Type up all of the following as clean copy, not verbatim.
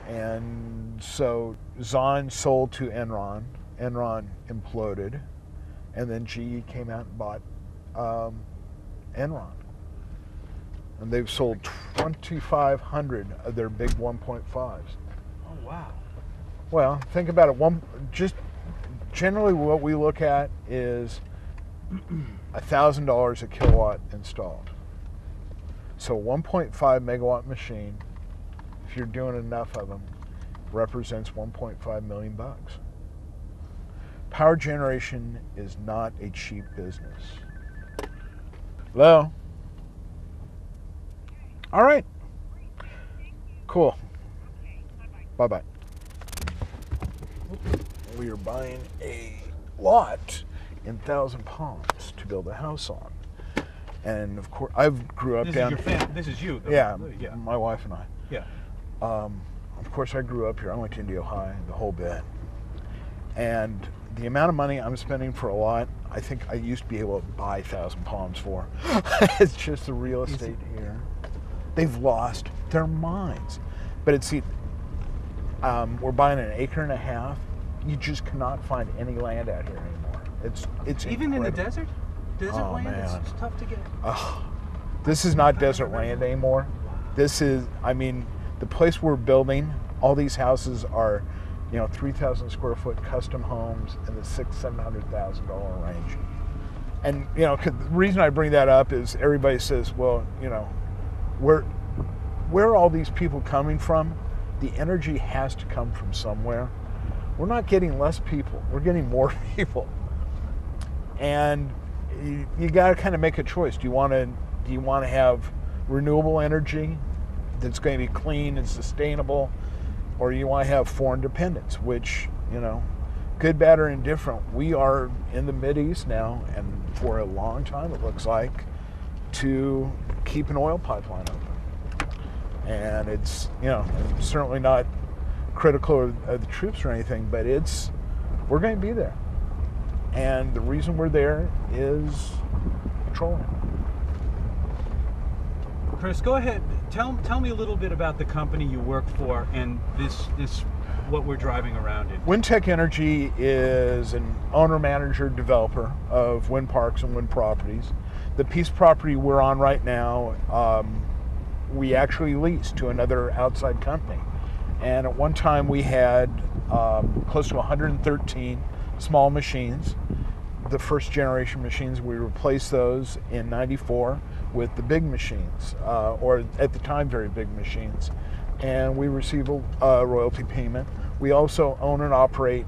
And so Zahn sold to Enron. Enron imploded, and then GE came out and bought Enron. And they've sold 2,500 of their big 1.5s. Oh, wow. Well, think about it. Just generally what we look at is $1,000 a kilowatt installed. So a 1.5 megawatt machine, if you're doing enough of them, represents 1.5 million bucks. Power generation is not a cheap business. Hello? All right. Cool. Bye-bye. We are buying a lot in Thousand Palms to build a house on. And of course, I grew up down. This is you, though. Yeah, yeah, my wife and I. Yeah. Of course, I grew up here. I went to Indio High, the whole bit. And the amount of money I'm spending for a lot, I think I used to be able to buy Thousand Palms for. It's just the real estate here. They've lost their minds. But it's, we're buying an acre and a half. You just cannot find any land out here anymore. It's even incredible. in the desert? Desert land, man. it's tough to get. This is not desert land anymore. This is, I mean, the place we're building, all these houses are, 3,000 square foot custom homes in the $600,000-$700,000 range. And, the reason I bring that up is everybody says, well, where are all these people coming from? The energy has to come from somewhere. We're not getting less people. We're getting more people. And you got to kind of make a choice. Do you want to have renewable energy that's going to be clean and sustainable, or you want to have foreign dependence, which, good, bad, or indifferent, we are in the Mideast now, and for a long time it looks like, to keep an oil pipeline open. And it's, certainly not critical of the troops or anything, but we're going to be there. And the reason we're there is petroleum. Chris, go ahead. Tell me a little bit about the company you work for and this what we're driving around in. Windtech Energy is an owner, manager, developer of wind parks and wind properties. The piece of property we're on right now, we actually leased to another outside company. And at one time we had close to 113 small machines. The first generation machines, we replaced those in '94 with the big machines, or at the time very big machines, and we receive a royalty payment. We also own and operate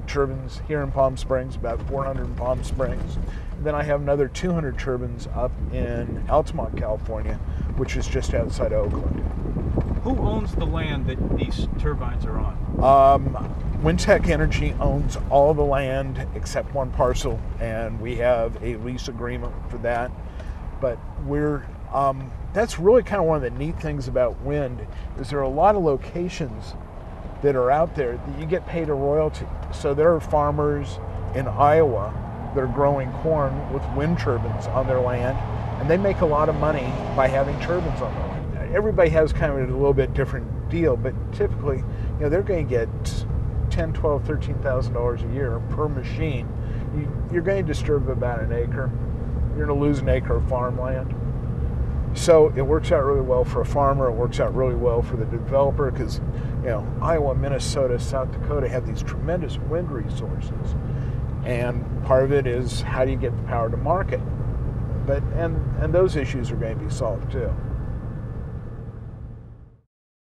turbines here in Palm Springs, about 400 in Palm Springs. And then I have another 200 turbines up in Altamont, California, which is just outside Oakland. Who owns the land that these turbines are on? Windtech Energy owns all the land except one parcel, and we have a lease agreement for that. But that's really kind of one of the neat things about wind, is there are a lot of locations that are out there that you get paid a royalty. So there are farmers in Iowa that are growing corn with wind turbines on their land, and they make a lot of money by having turbines on their land. Everybody has kind of a little bit different deal, but typically, they're going to get $10,000, $12,000, $13,000 a year per machine. You're going to disturb about an acre. You're going to lose an acre of farmland. So it works out really well for a farmer. It works out really well for the developer because, Iowa, Minnesota, South Dakota have these tremendous wind resources. And part of it is how do you get the power to market? And those issues are going to be solved too.